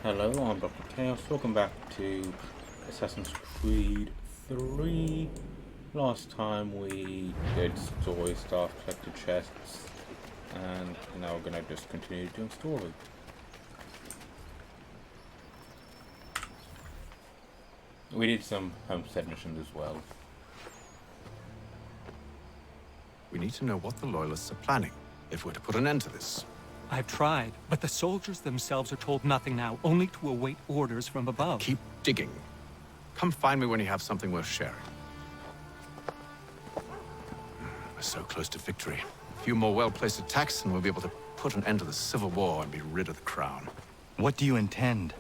Hello, I'm Dr. Chaos. Welcome back to Assassin's Creed 3. Last time we did story stuff, collected chests, and now we're gonna just continue doing story. We did some homestead missions as well. We need to know what the Loyalists are planning, if we're to put an end to this. I've tried, but the soldiers themselves are told nothing now, only to await orders from above. Keep digging. Come find me when you have something worth sharing. We're so close to victory. A few more well-placed attacks and we'll be able to put an end to the Civil War and be rid of the crown. What do you intend?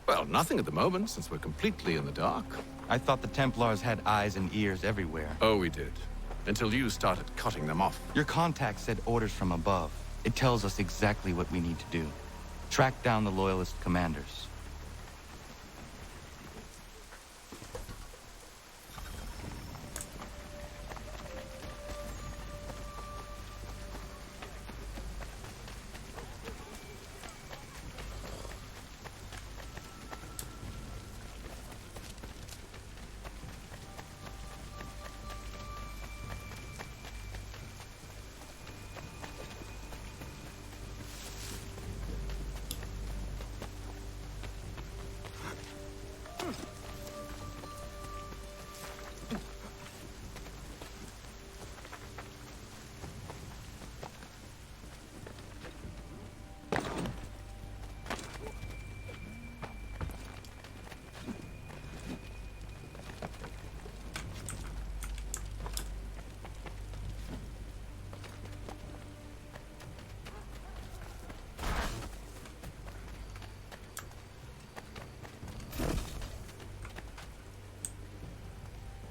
Well, nothing at the moment, since we're completely in the dark. I thought the Templars had eyes and ears everywhere. Oh, we did. Until you started cutting them off. Your contact said orders from above. It tells us exactly what we need to do. Track down the Loyalist commanders.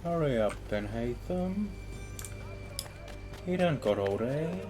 Hurry up then, Hatham. He done got all day.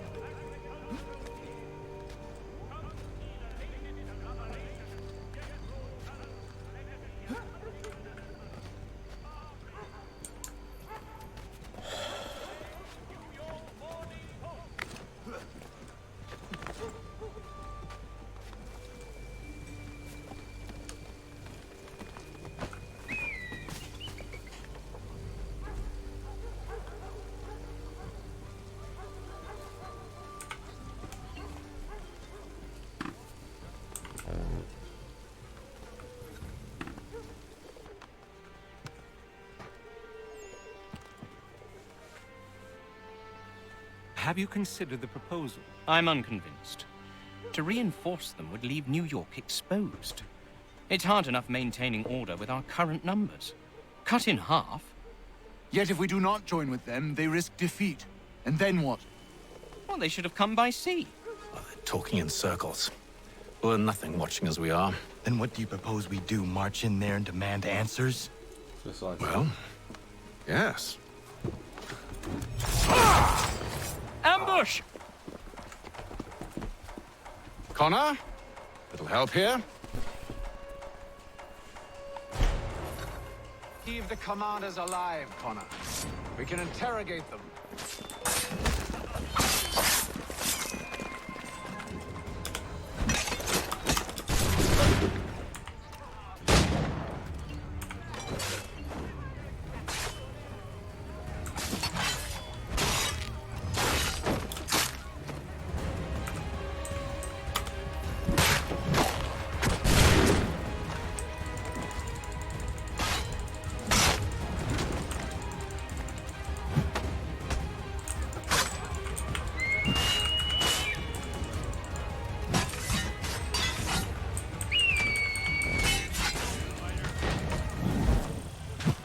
Have you considered the proposal? I'm unconvinced. To reinforce them would leave New York exposed. It's hard enough maintaining order with our current numbers. Cut in half? Yet if we do not join with them, they risk defeat. And then what? Well, they should have come by sea. Well, they're talking in circles. We'll learn nothing watching as we are. Then what do you propose we do? March in there and demand answers? Just like Well, yes. Ambush! Connor? Little help here? Keep the commanders alive, Connor. We can interrogate them.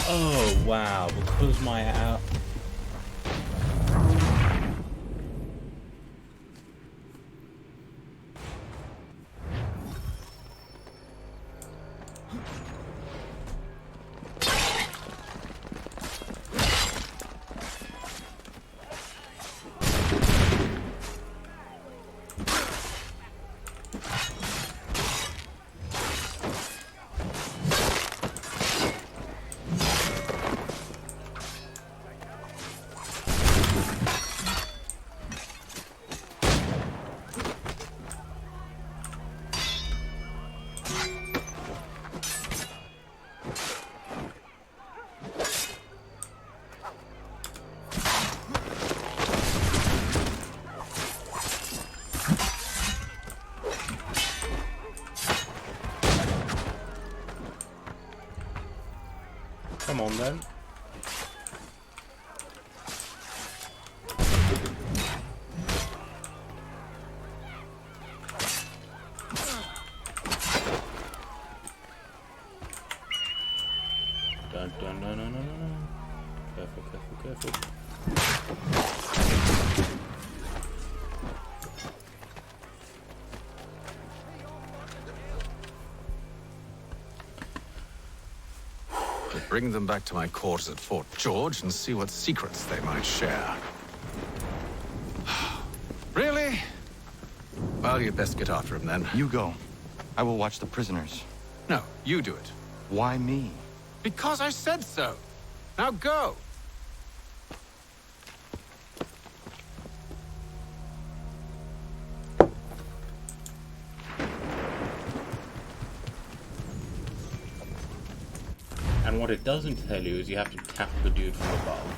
oh wow, because my Come on then. Dun dun dun dun dun dun. Careful, careful, careful. Bring them back to my quarters at Fort George and see what secrets they might share. Really? Well, you'd best get after him then. You go. I will watch the prisoners. No, you do it. Why me? Because I said so. Now go. And what it doesn't tell you is you have to tap the dude from above.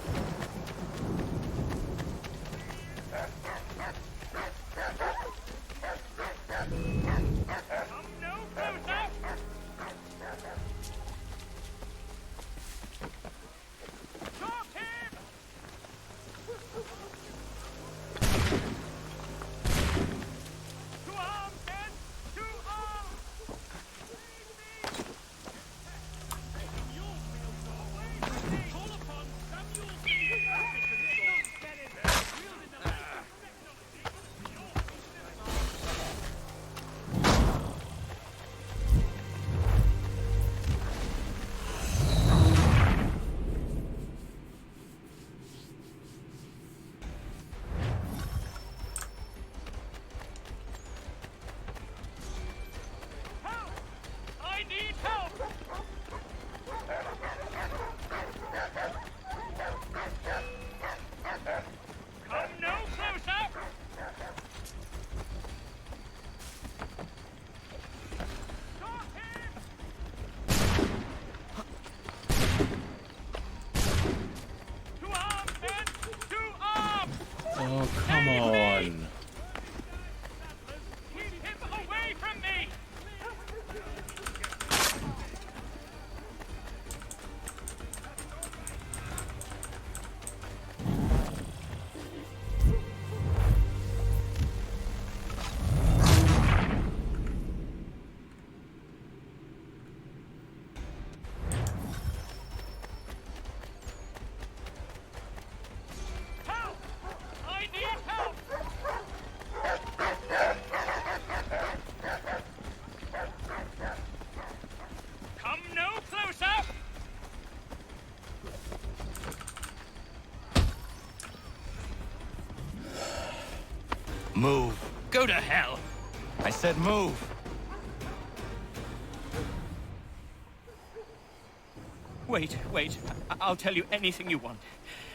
Oh, come on. Keep him away from me! Help! I need help! Come no closer! Move. Go to hell! I said move. Wait, wait. I'll tell you anything you want.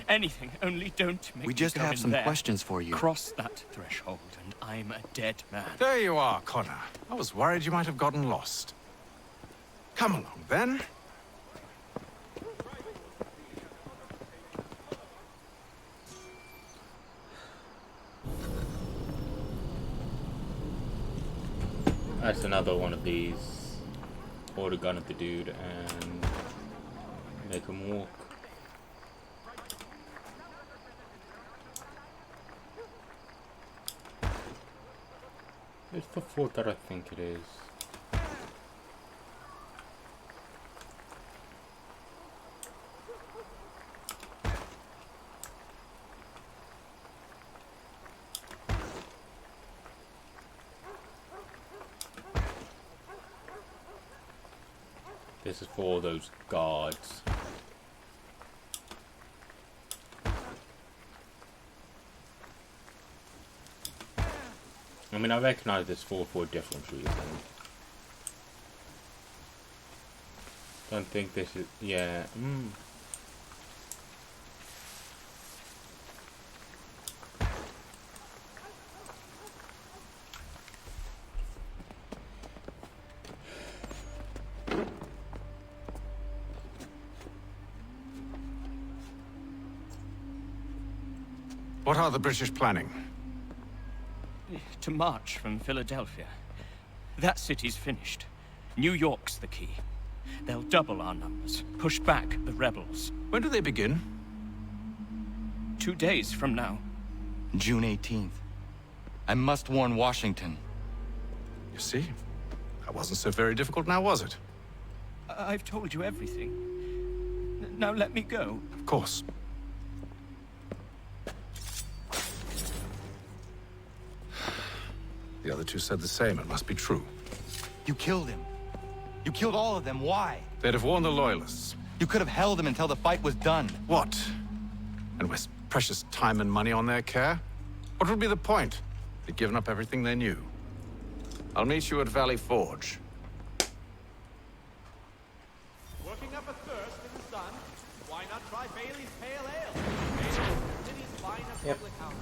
Anything, only don't make We me just go have in some there. questions for you. Cross that threshold, and I'm a dead man. There you are, Connor. I was worried you might have gotten lost. Come along, then. That's another one of these. Hold a gun at the dude and make him walk. It's the fort that I think it is. This is for all those guards. I mean, I recognize this fort for a different reason. Don't think this is... yeah. What are the British planning? To march from Philadelphia. That city's finished. New York's the key. They'll double our numbers, push back the rebels. When do they begin? 2 days from now. June 18th. I must warn Washington. You see? That wasn't so very difficult now, was it? I've told you everything. Now let me go. Of course. The other two said the same. It must be true. You killed him. You killed all of them. Why? They'd have warned the Loyalists. You could have held him until the fight was done. What? And waste precious time and money on their care? What would be the point? They'd given up everything they knew. I'll meet you at Valley Forge. Working up a thirst in the sun? Why not try Bailey's Pale Ale? Bailey's the city's finest Yep. public house.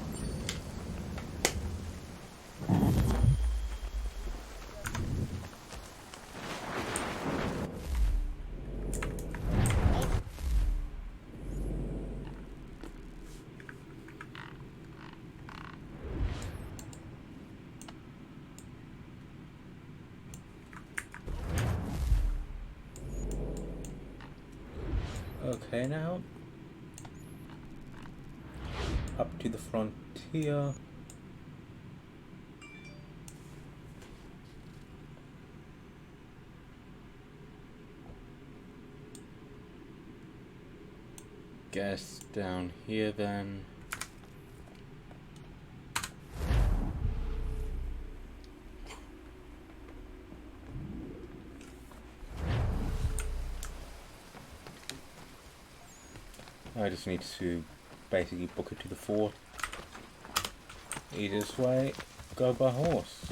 Okay, now up to the frontier. Guess down here then. I just need to basically book it to the fort. Easiest way, go by horse.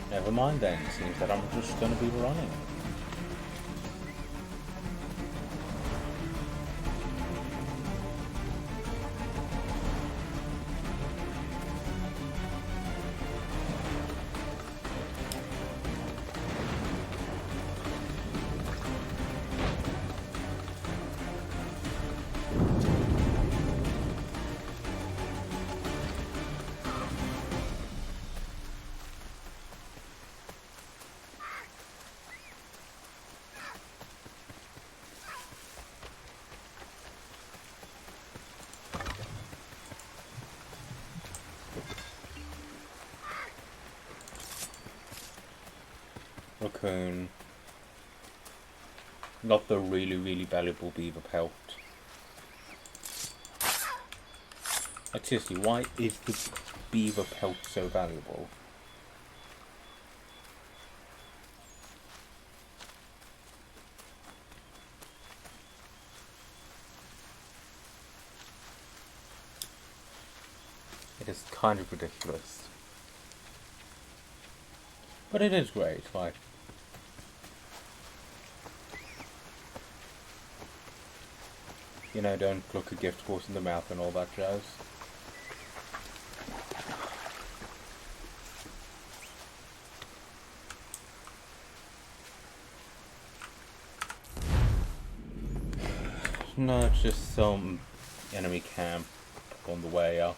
Never mind then, it seems that I'm just going to be running. Raccoon. Not the really valuable beaver pelt. Like seriously, why is the beaver pelt so valuable? It is kind of ridiculous. But it is great, like... You know, don't look a gift horse in the mouth and all that jazz. No, it's just some enemy camp on the way up.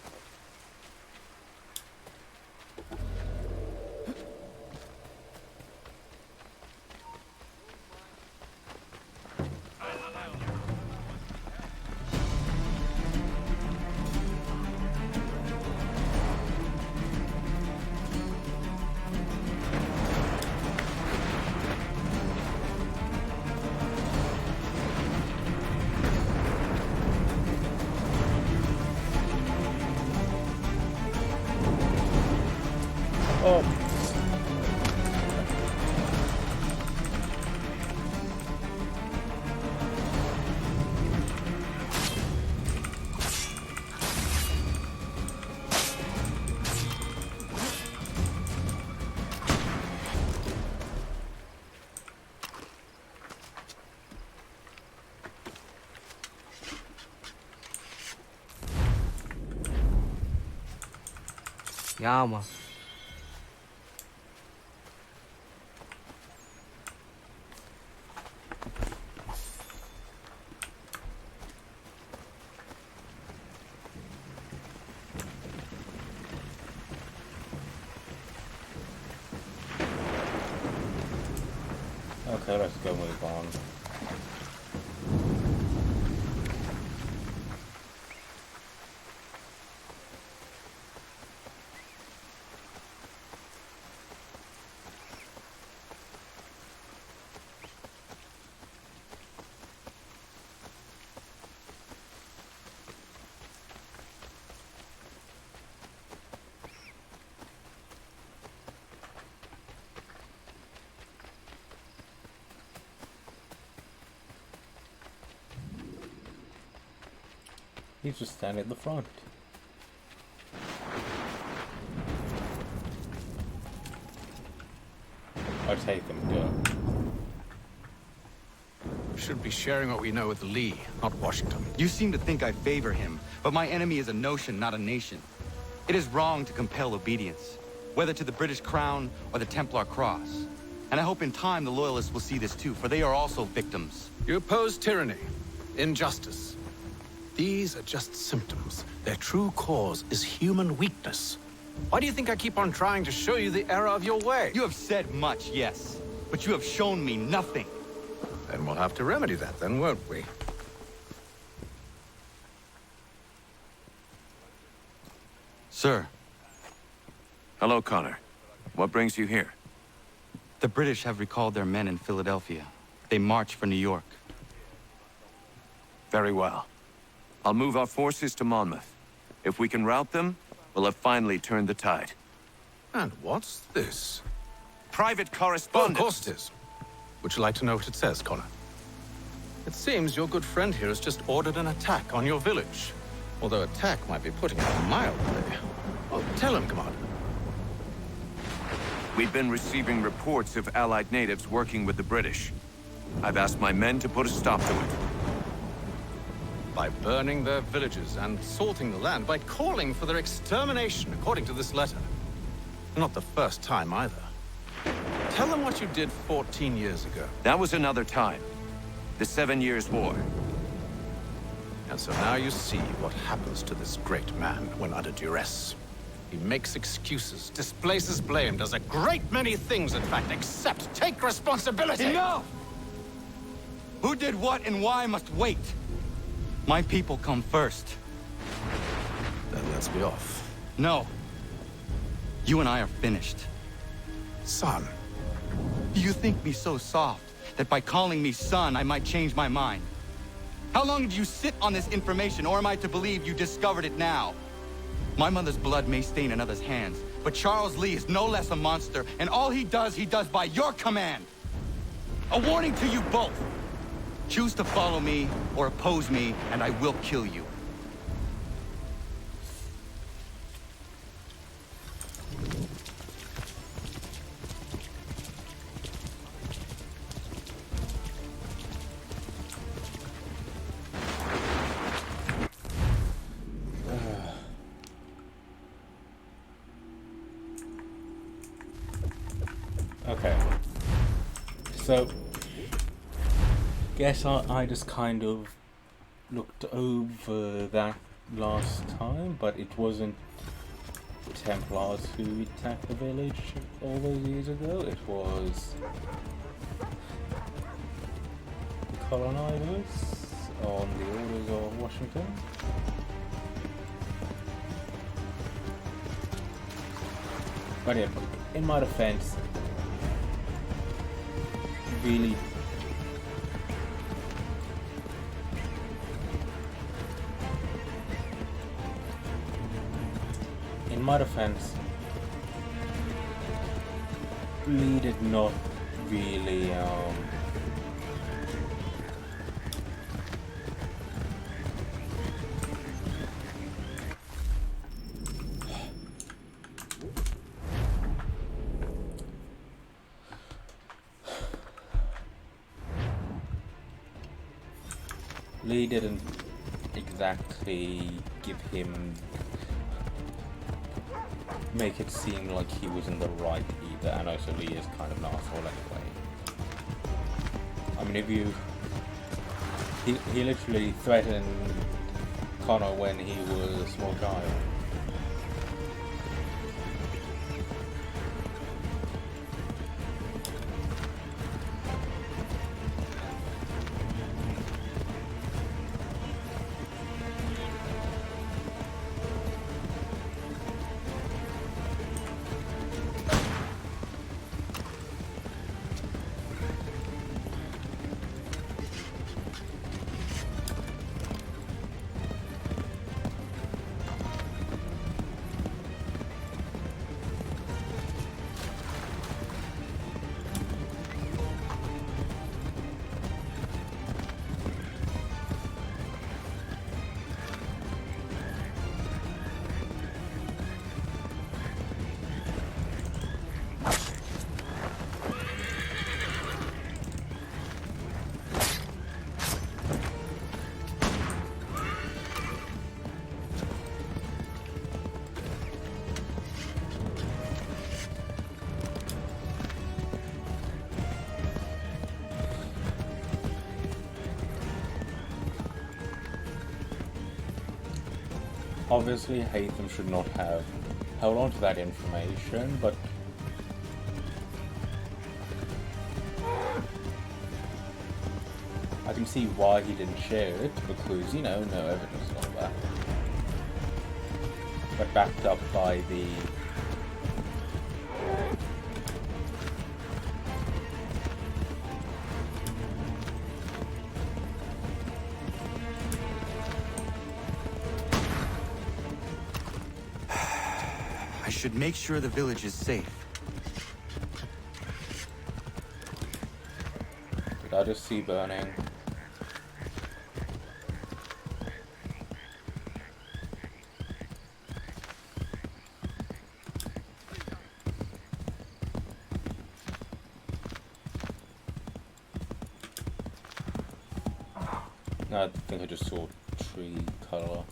Oh. Yeah, man. Okay, let's go move on. He's just standing at the front. I take him, go. We should be sharing what we know with Lee, not Washington. You seem to think I favor him, but my enemy is a notion, not a nation. It is wrong to compel obedience, whether to the British Crown or the Templar Cross. And I hope in time the Loyalists will see this too, for they are also victims. You oppose tyranny, injustice. These are just symptoms. Their true cause is human weakness. Why do you think I keep on trying to show you the error of your way? You have said much, yes, but you have shown me nothing. Then we'll have to remedy that then, won't we? Sir, Hello, Connor. What brings you here? the British have recalled their men in Philadelphia. They march for New York. Very well. I'll move our forces to Monmouth. If we can rout them, we'll have finally turned the tide. And what's this? Private Oh, of correspondence! course it is. Would you like to know what it says, Connor? It seems your good friend here has just ordered an attack on your village. Although attack might be putting it mildly. Oh, tell him, Commander. We've been receiving reports of Allied natives working with the British. I've asked my men to put a stop to it. By burning their villages and salting the land, by calling for their extermination, according to this letter. Not the first time, either. Tell them what you did 14 years ago. That was another time. The 7 Years' War. And so now you see what happens to this great man when under duress. He makes excuses, displaces blame, does a great many things, in fact, except take responsibility! Enough! Who did what and why must wait. My people come first. Then let's be off. No. You and I are finished. Son. Do you think me so soft that by calling me son, I might change my mind? How long did you sit on this information, or am I to believe you discovered it now? My mother's blood may stain another's hands, but Charles Lee is no less a monster, and all he does by your command. A warning to you both. Choose to follow me or oppose me, and I will kill you. Okay. So, guess I just kind of looked over that last time, but it wasn't Templars who attacked the village all those years ago. It was colonizers on the orders of Washington. But yeah, in my defense, really in my defense, Lee did not really Lee didn't exactly make it seem like he was in the right either, and also Lee is kind of an asshole anyway. I mean, if you... He literally threatened Connor when he was a small child. obviously Hatham should not have held on to that information, but I can see why he didn't share it, because, you know, no evidence and all that. But backed up by the... I should make sure the village is safe. Did I just see burning? No, I think I just saw tree color.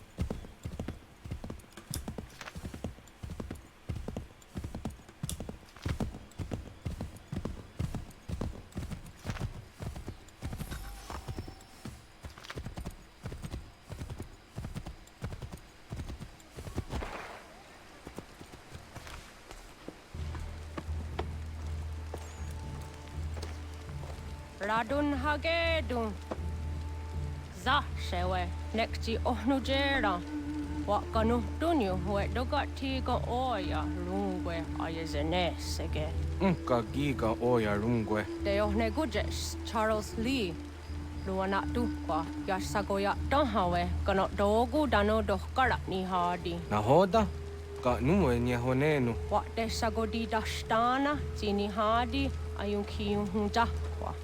Radun hagedun. Za shewe nekti ohnujera. Wakanu dunyu we dogati ga oya rungwe ayazenesege. Unka giga oya rungwe. De ohne gujes Charles Lee. Luana tukwa yasagoya donhawe kano dogu dano dohkara ni hadi. Nahoda? Ka numwe nye honenu. Wat de sagodi dashtana zini hadi ayun kiyun hunjakwa.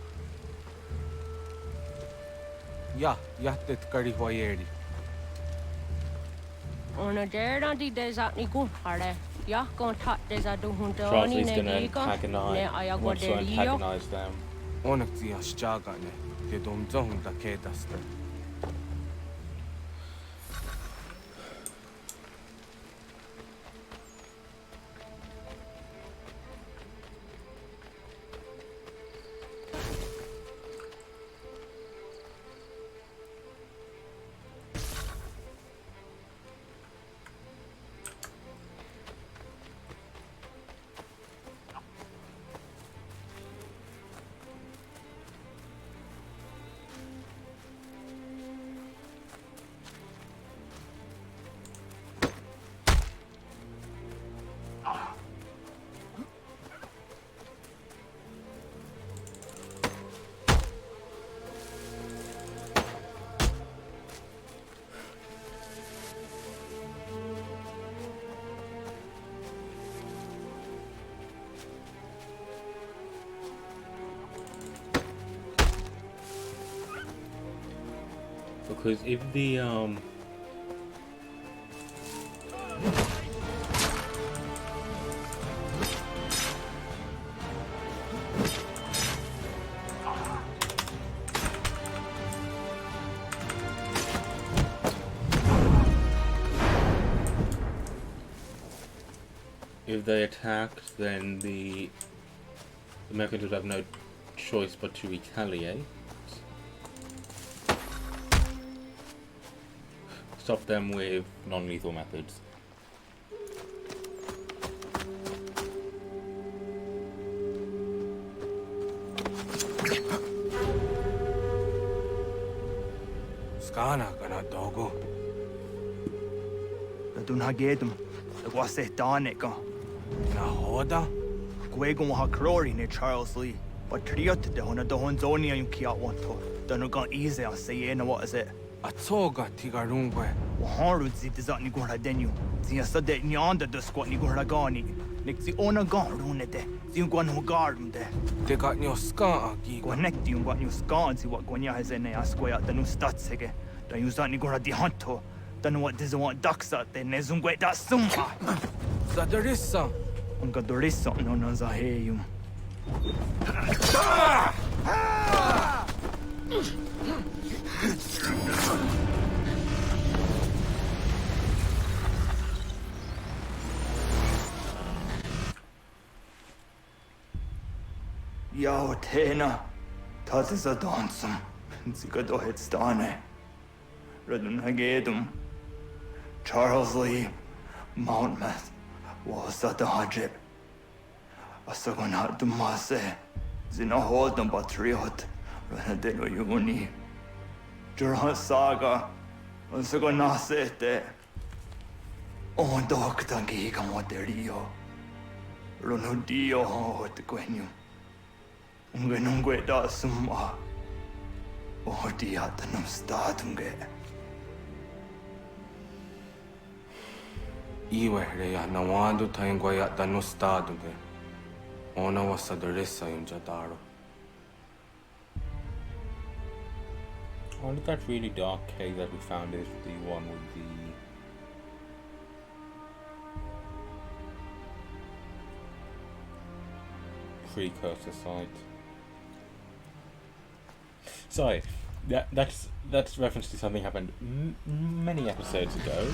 Ya, yahtet kari hoyeri. Ona jera di deza ni gunhare. Ya kontat deza du hundoni Charlie's gonna ne wants to antagonize them. Onak zia shchagane. Ke dom zohun da kedaste. Because if the if they attacked, then the Americans would have no choice but to retaliate. Stop them with non-lethal methods. Skana kana dogo. Radun hagedum. Agwase danika. Nahoda? Gwegon ha krori ne Charles Lee. But triot de hona do honzoni ayun kiat wanto. Danu gan easy I say na what is it? Atsoga tigarungwe. Waharu zi dizat ni gora denyu. Zi asade nyanda de squat ni gora gani. Nik zi ona gan runete. Zi gwan ho garum de. Te got nyo ska agi. Gwanek di gwan nyu skan zi wat gwanya hezene asquaya danu statsege. Dan yu zat ni gora di hanto. Danu what dizo want daksat de ne zungwe da summa. Zadarissa. Unga dorissa no na zaheyum. Yao tena, das ist ein Dansum. Sie geht doch jetzt da ne. Radun hagedum. Charles Lee, Monmouth, was at the Hadjit. Asagonat Dumase, Zinahold and Patriot, Renadeno Yuni. Durant Saga, Asagonasete. On Doctangi Gamoterio. Ronudio hot Quenu. Ungenungue da summa. Ordiatanum statunge. Iwehreya nawando taingwaya dano staduge. Ona wasadresa yunjadaro. Only that really dark cave that we found is the one with the precursor site. Sorry, that's reference to something happened many episodes ago.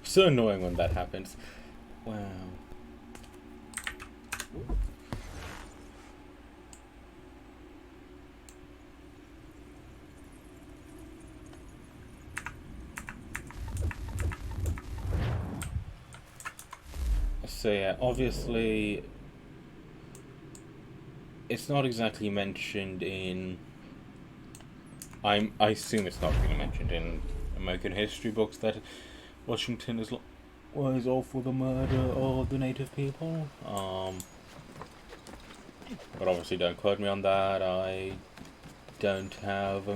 So annoying when that happens. Wow. So yeah, obviously it's not exactly mentioned in I assume it's not really mentioned in American history books that Washington was all for the murder of the native people. But obviously don't quote me on that. I don't have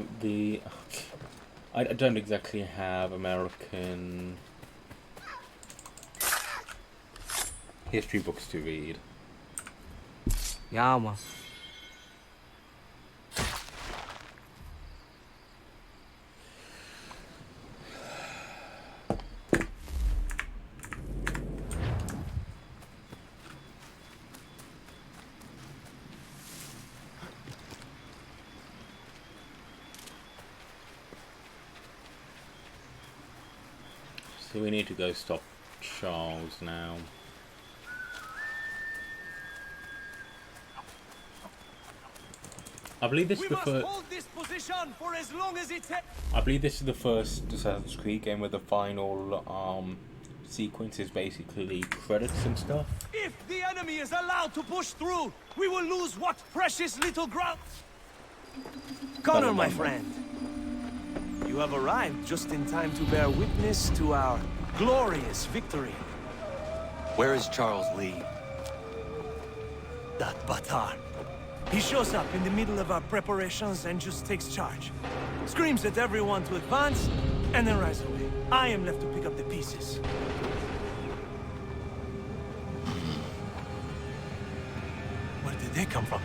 I don't exactly have American history books to read. Yama. So we need to go stop Charles now. I believe this is the first. Hold this position for as long as it takes. I believe this is the first Assassin's Creed game where the final sequence is basically credits and stuff. If the enemy is allowed to push through, we will lose what precious little ground. Connor, my friend, you have arrived just in time to bear witness to our glorious victory. Where is Charles Lee? That Batar. He shows up in the middle of our preparations and just takes charge. Screams at everyone to advance, and then rides away. I am left to pick up the pieces. Where did they come from?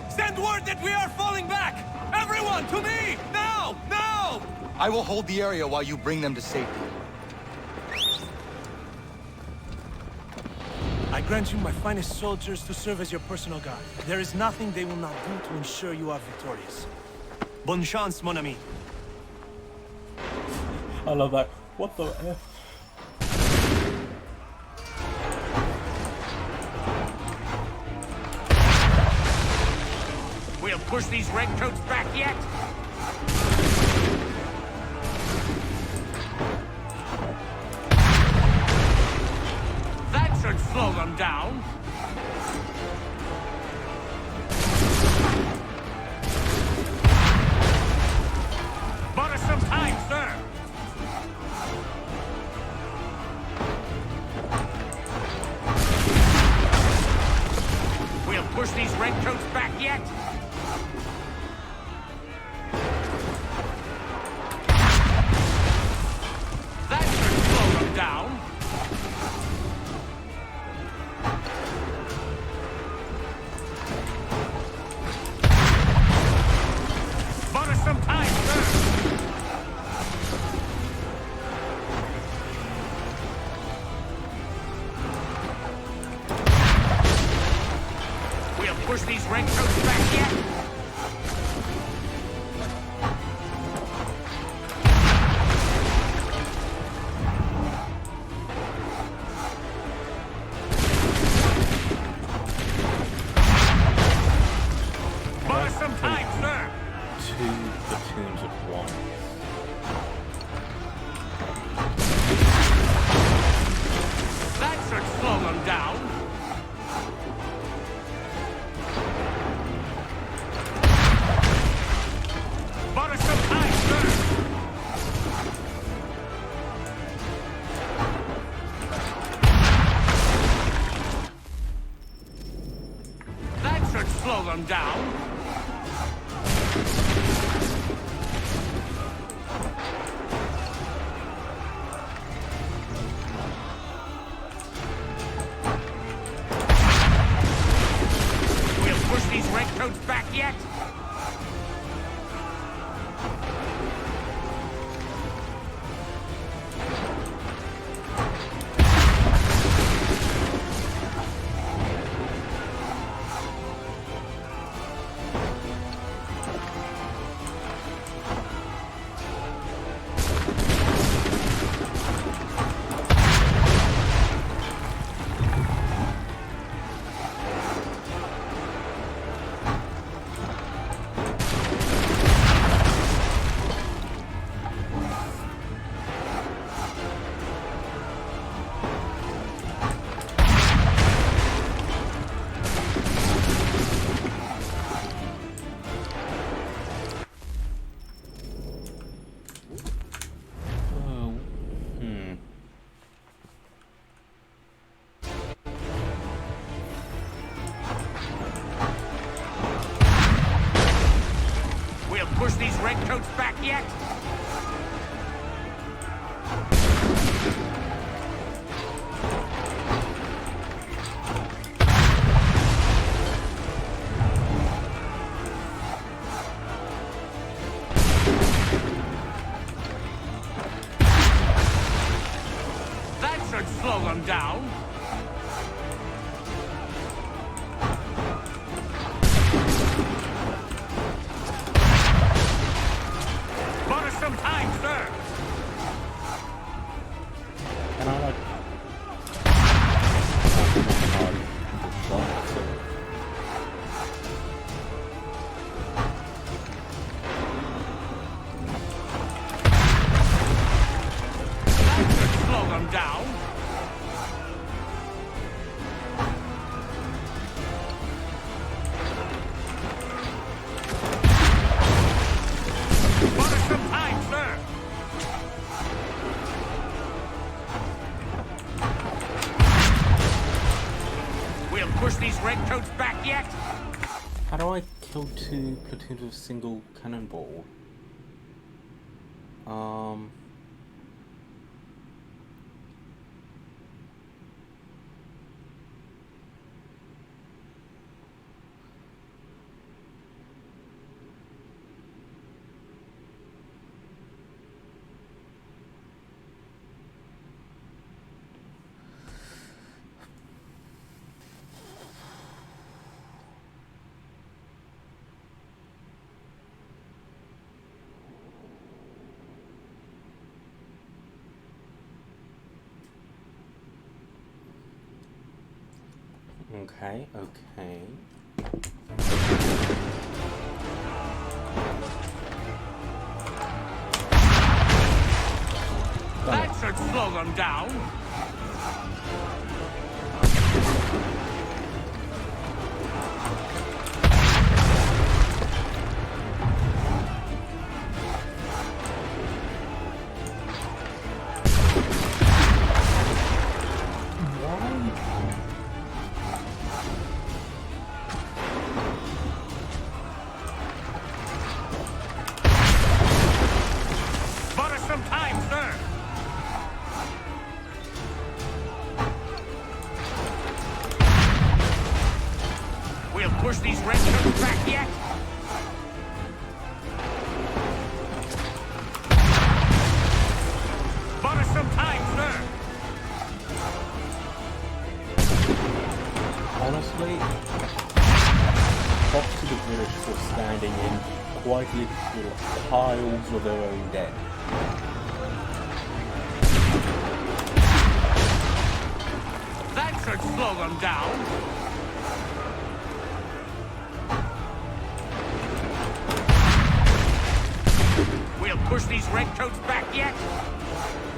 Send word that we are falling back! Everyone, to me! Now! Now! I will hold the area while you bring them to safety. I grant you my finest soldiers to serve as your personal guard. There is nothing they will not do to ensure you are victorious. Bonne chance, mon ami. I love that. What the F? We'll push these redcoats back yet. That should slow them down. Bought us some time, sir. We'll push these redcoats back yet. That should slow them down. Bought us some time, sir. We'll push these redcoats back yet? Buy some time, sir. 2 platoons at once. That should slow them down. Buy some time, sir. That should slow them down. We'll push these redcoats back yet? We'll push these redcoats back yet? That should slow them down. Buy us some time, sir. And I like... That should slow them down. Buy us some time, sir. We'll push these redcoats back yet? How do I kill 2 platoons with a single cannonball? Okay, okay. That should slow them down. Buy us some time, sir. We'll push these redcoats back yet? Buy us some time, sir. Honestly, cost to the British for standing in quite literal piles of their own dead. That should slow them down. We'll push these redcoats back yet.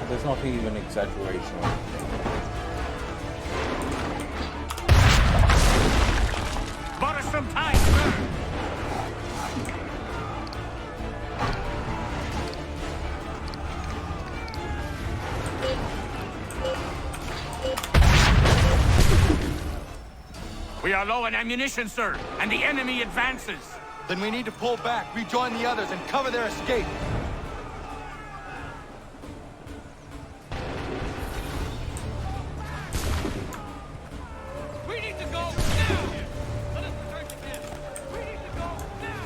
And there's not even exaggeration. Bought us some time, sir. We are low on ammunition, sir, and the enemy advances. Then we need to pull back, rejoin the others, and cover their escape. We need to go now! Let us return to him. We need to go now!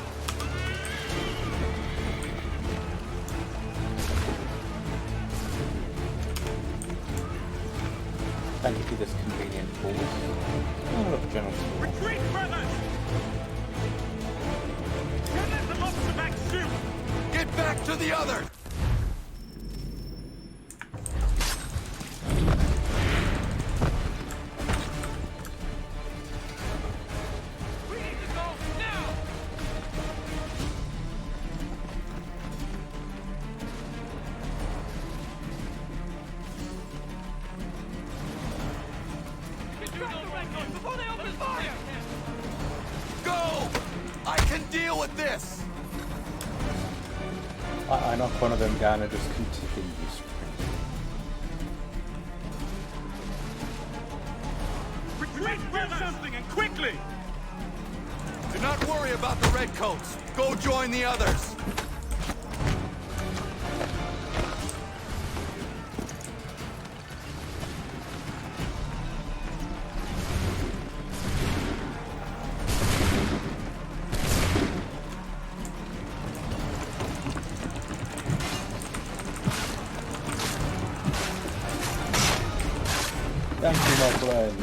Thank you for this convenient pause. Oh, look, General. Retreat, brothers! Let them off the back soon! Get back to the others! We need to go now! Before they open fire! Go! I can deal with this! I knock one of them down and just continue sprinting. Retreat, do something, and quickly! Do not worry about the redcoats. Go join the others. Thank you, my friend.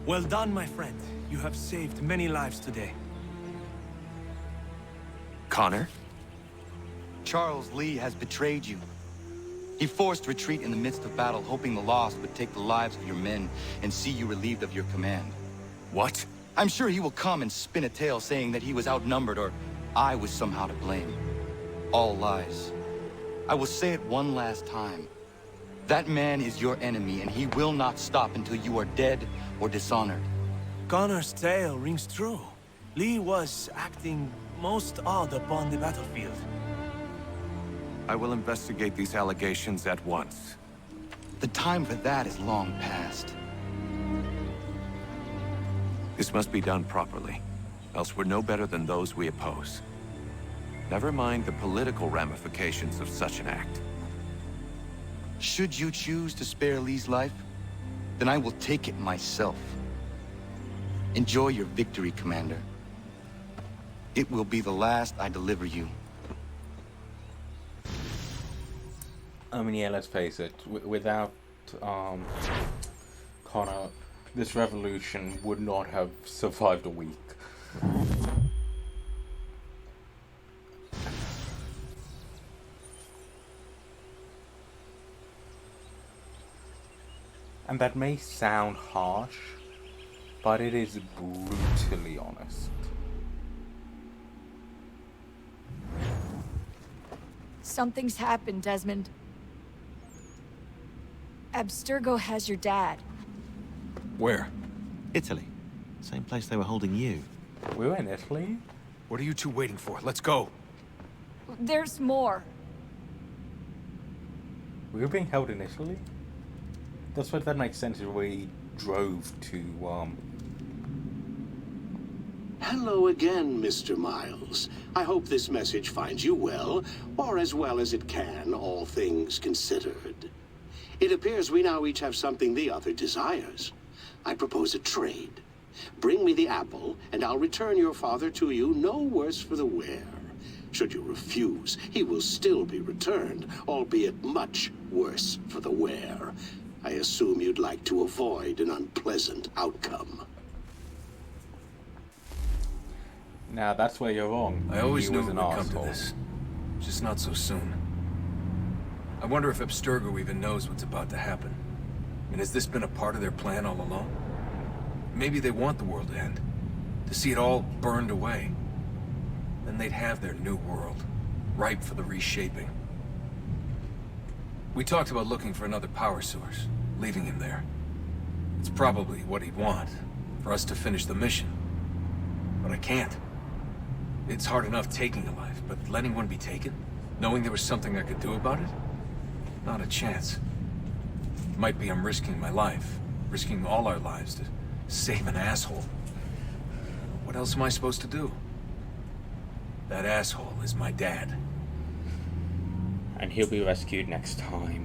Well done, my friend. You have saved many lives today. Connor? Charles Lee has betrayed you. He forced retreat in the midst of battle, hoping the loss would take the lives of your men and see you relieved of your command. What? I'm sure he will come and spin a tale saying that he was outnumbered or I was somehow to blame. All lies. I will say it one last time. That man is your enemy, and he will not stop until you are dead or dishonored. Connor's tale rings true. Lee was acting most odd upon the battlefield. I will investigate these allegations at once. The time for that is long past. This must be done properly, else we're no better than those we oppose. Never mind the political ramifications of such an act. Should you choose to spare Lee's life, then I will take it myself. Enjoy your victory, Commander. It will be the last I deliver you. I mean, yeah, let's face it. Without Connor, this revolution would not have survived a week. And that may sound harsh, but it is brutally honest. Something's happened, Desmond. Abstergo has your dad. Where? Italy. Same place they were holding you. We were in Italy? What are you two waiting for? Let's go. There's more. We were being held in Italy? That's what that makes sense if we drove to, Hello again, Mr. Miles. I hope this message finds you well, or as well as it can, all things considered. It appears we now each have something the other desires. I propose a trade. Bring me the apple, and I'll return your father to you no worse for the wear. Should you refuse, he will still be returned, albeit much worse for the wear. I assume you'd like to avoid an unpleasant outcome. Now that's where you're wrong. I always He knew was it an would come to arsehole. this. Just not so soon. I wonder if Abstergo even knows what's about to happen. And has this been a part of their plan all along? Maybe they want the world to end. To see it all burned away. Then they'd have their new world, ripe for the reshaping. We talked about looking for another power source, leaving him there. It's probably what he'd want, for us to finish the mission. But I can't. It's hard enough taking a life, but letting one be taken? Knowing there was something I could do about it? Not a chance. Might be I'm risking my life, risking all our lives to save an asshole. What else am I supposed to do? That asshole is my dad. And he'll be rescued next time.